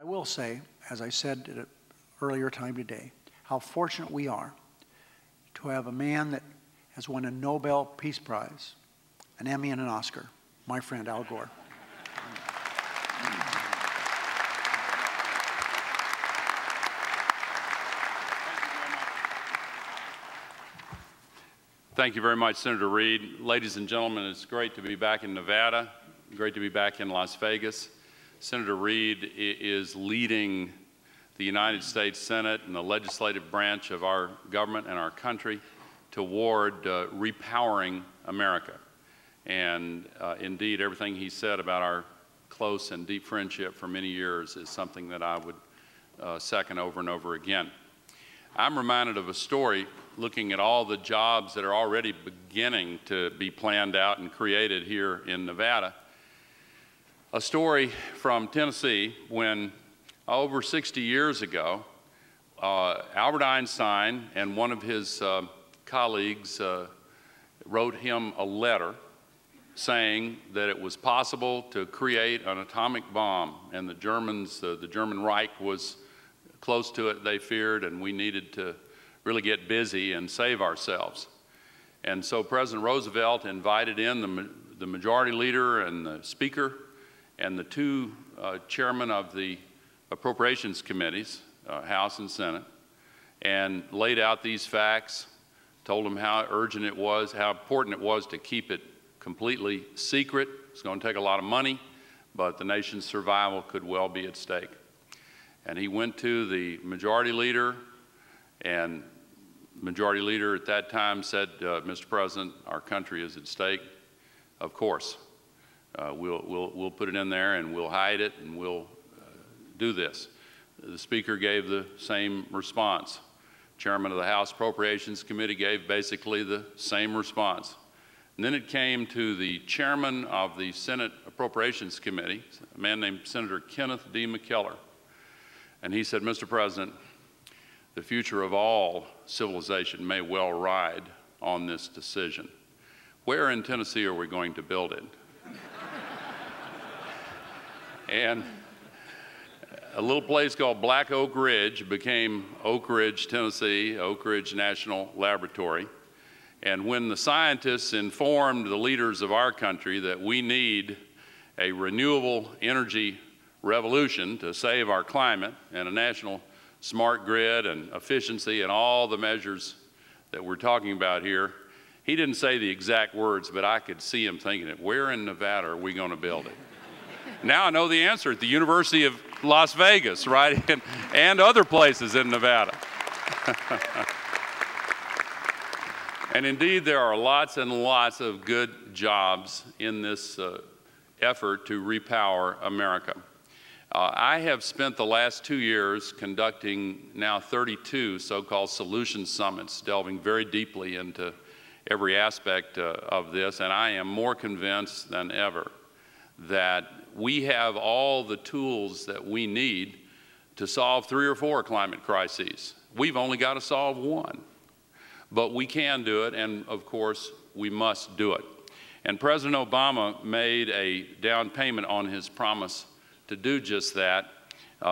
I will say, as I said at an earlier time today, how fortunate we are to have a man that has won a Nobel Peace Prize, an Emmy and an Oscar, my friend Al Gore. Thank you very much, Senator Reid. Ladies and gentlemen, it's great to be back in Nevada, great to be back in Las Vegas. Senator Reid is leading the United States Senate and the legislative branch of our government and our country toward repowering America. And indeed, everything he said about our close and deep friendship for many years is something that I would second over and over again. I'm reminded of a story looking at all the jobs that are already beginning to be planned out and created here in Nevada. A story from Tennessee when over 60 years ago, Albert Einstein and one of his colleagues wrote him a letter saying that it was possible to create an atomic bomb, and the Germans, the German Reich was close to it, they feared, and we needed to really get busy and save ourselves. And so President Roosevelt invited in the majority leader and the speaker and the two chairmen of the appropriations committees, House and Senate, and laid out these facts, told them how urgent it was, how important it was to keep it completely secret. It's going to take a lot of money, but the nation's survival could well be at stake. And he went to the majority leader, and the majority leader at that time said, Mr. President, our country is at stake. Of course, we'll put it in there and we'll hide it and we'll do this. The Speaker gave the same response. Chairman of the House Appropriations Committee gave basically the same response. And then it came to the chairman of the Senate Appropriations Committee, a man named Senator Kenneth D. McKellar. And he said, Mr. President, the future of all civilization may well ride on this decision. Where in Tennessee are we going to build it? And a little place called Black Oak Ridge became Oak Ridge, Tennessee, Oak Ridge National Laboratory. And when the scientists informed the leaders of our country that we need a renewable energy revolution to save our climate and a national smart grid and efficiency and all the measures that we're talking about here, he didn't say the exact words, but I could see him thinking it. Where in Nevada are we going to build it? Now I know the answer, at the University of Las Vegas, right? And other places in Nevada. And indeed, there are lots and lots of good jobs in this effort to repower America. I have spent the last 2 years conducting now 32 so-called solution summits, delving very deeply into every aspect of this, and I am more convinced than ever that we have all the tools that we need to solve 3 or 4 climate crises. We've only got to solve one, but we can do it, and of course, we must do it. And President Obama made a down payment on his promise to do just that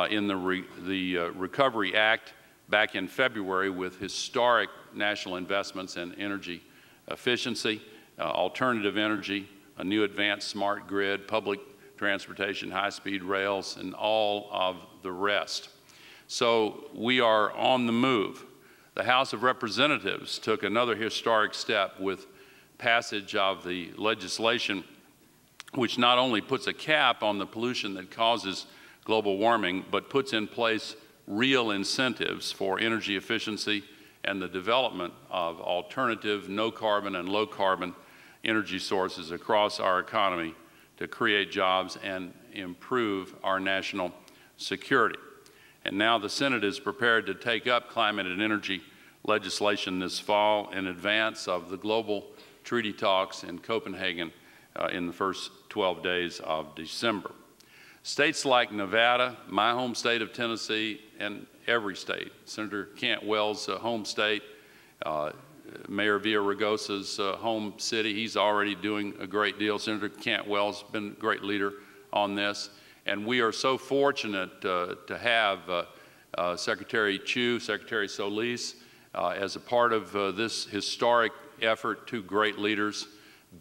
in the Recovery Act back in February with historic national investments in energy efficiency, alternative energy, a new advanced smart grid, public transportation, high-speed rails, and all of the rest. So we are on the move. The House of Representatives took another historic step with passage of the legislation which not only puts a cap on the pollution that causes global warming, but puts in place real incentives for energy efficiency and the development of alternative, no-carbon and low-carbon energy sources across our economy to create jobs and improve our national security. And now the Senate is prepared to take up climate and energy legislation this fall in advance of the global treaty talks in Copenhagen in the first 12 days of December. States like Nevada, my home state of Tennessee, and every state, Senator Cantwell's home state, Mayor Villaraigosa's home city, he's already doing a great deal. Senator Cantwell's been a great leader on this. And we are so fortunate to have Secretary Chu, Secretary Solis, as a part of this historic effort. Two great leaders,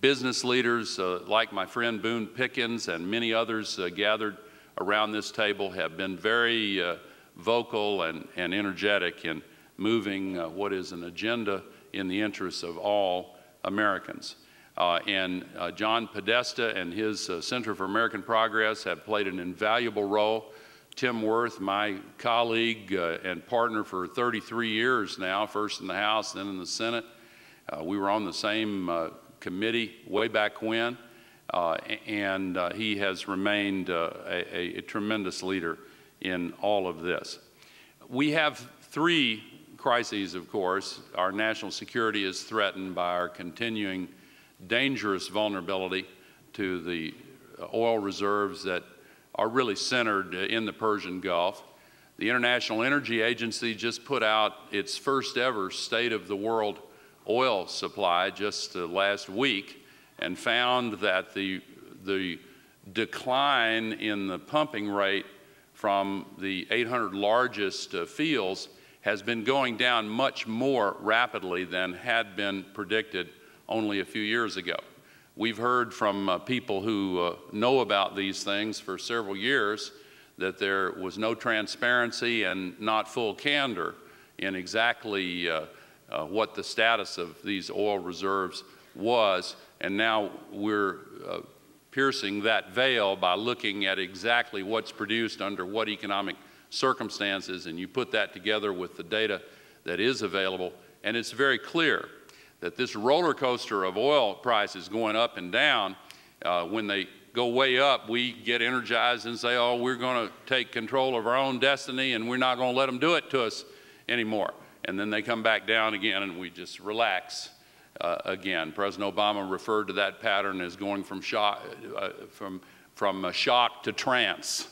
business leaders like my friend Boone Pickens and many others gathered around this table have been very vocal and energetic in moving what is an agenda in the interests of all Americans. John Podesta and his Center for American Progress have played an invaluable role. Tim Worth, my colleague and partner for 33 years now, first in the House, then in the Senate. We were on the same committee way back when, and he has remained a tremendous leader in all of this. We have three crises, of course. Our national security is threatened by our continuing dangerous vulnerability to the oil reserves that are really centered in the Persian Gulf. The International Energy Agency just put out its first ever State of the World oil supply just last week and found that the decline in the pumping rate from the 800 largest fields has been going down much more rapidly than had been predicted only a few years ago. We've heard from people who know about these things for several years that there was no transparency and not full candor in exactly what the status of these oil reserves was, and now we're piercing that veil by looking at exactly what's produced under what economic circumstances, and you put that together with the data that is available, and it's very clear that this roller coaster of oil prices going up and down, when they go way up, we get energized and say, oh, we're going to take control of our own destiny and we're not going to let them do it to us anymore. And then they come back down again and we just relax again. President Obama referred to that pattern as going from shock, shock to trance.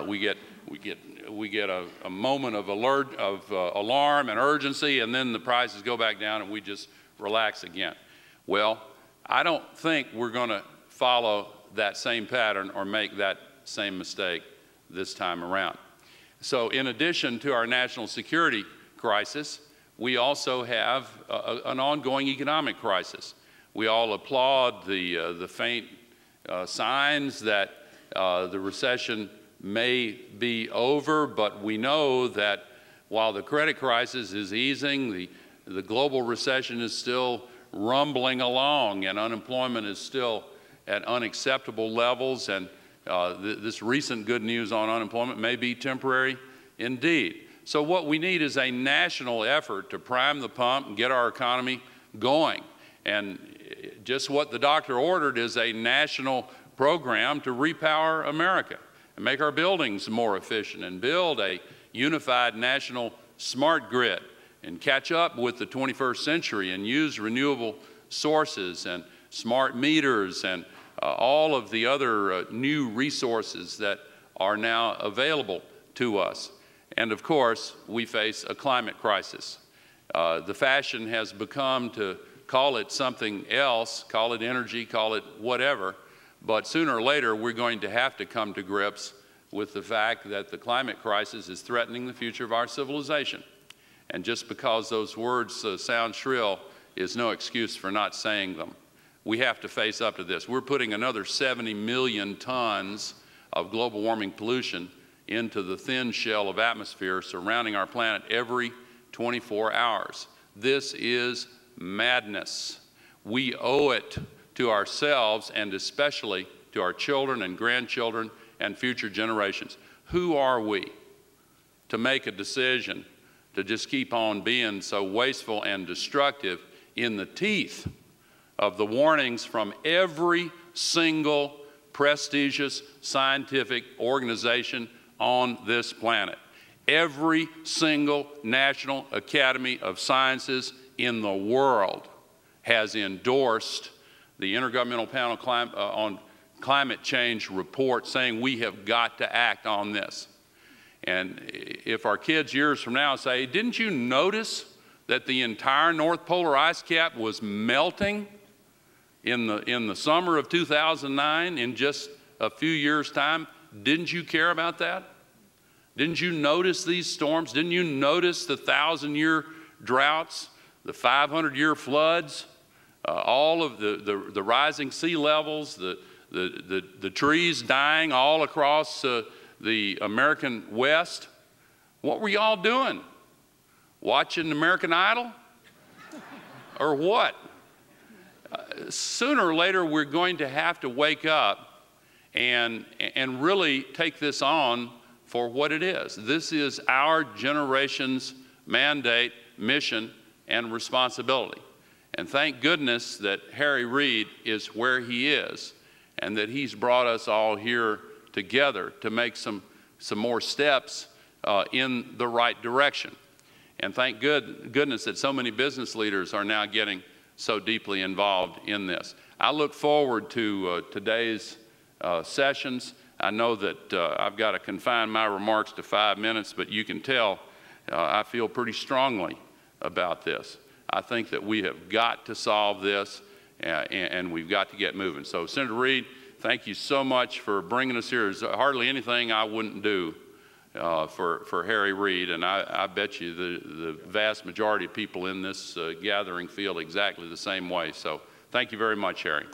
We get a moment of alarm and urgency, and then the prices go back down and we just relax again. Well, I don't think we're going to follow that same pattern or make that same mistake this time around. So in addition to our national security crisis, we also have an ongoing economic crisis. We all applaud the faint signs that the recession may be over, but we know that while the credit crisis is easing, the global recession is still rumbling along and unemployment is still at unacceptable levels, and this recent good news on unemployment may be temporary indeed. So what we need is a national effort to prime the pump and get our economy going. And just what the doctor ordered is a national program to repower America and make our buildings more efficient and build a unified national smart grid and catch up with the 21st century and use renewable sources and smart meters and all of the other new resources that are now available to us. And of course, we face a climate crisis. The fashion has become to call it something else, call it energy, call it whatever, but sooner or later we're going to have to come to grips with the fact that the climate crisis is threatening the future of our civilization. And just because those words sound shrill is no excuse for not saying them. We have to face up to this. We're putting another 70 million tons of global warming pollution into the thin shell of atmosphere surrounding our planet every 24 hours. This is madness. We owe it to ourselves and especially to our children and grandchildren and future generations. Who are we to make a decision to just keep on being so wasteful and destructive in the teeth of the warnings from every single prestigious scientific organization on this planet? Every single National Academy of Sciences in the world has endorsed the Intergovernmental Panel on Climate Change report saying we have got to act on this. And if our kids years from now say, didn't you notice that the entire North Polar ice cap was melting in the summer of 2009 in just a few years' time? Didn't you care about that? Didn't you notice these storms? Didn't you notice the 1,000-year droughts, the 500-year floods, all of the rising sea levels, the trees dying all across the American West? What were y'all doing? Watching American Idol? Or what? Sooner or later, we're going to have to wake up and really take this on for what it is. This is our generation's mandate, mission, and responsibility. And thank goodness that Harry Reid is where he is and that he's brought us all here together to make some more steps in the right direction. And thank goodness that so many business leaders are now getting so deeply involved in this. I look forward to today's sessions. I know that I've got to confine my remarks to 5 minutes, but you can tell I feel pretty strongly about this. I think that we have got to solve this, and we've got to get moving. So, Senator Reid, thank you so much for bringing us here. There's hardly anything I wouldn't do for Harry Reid, and I bet you the vast majority of people in this gathering feel exactly the same way. So, thank you very much, Harry.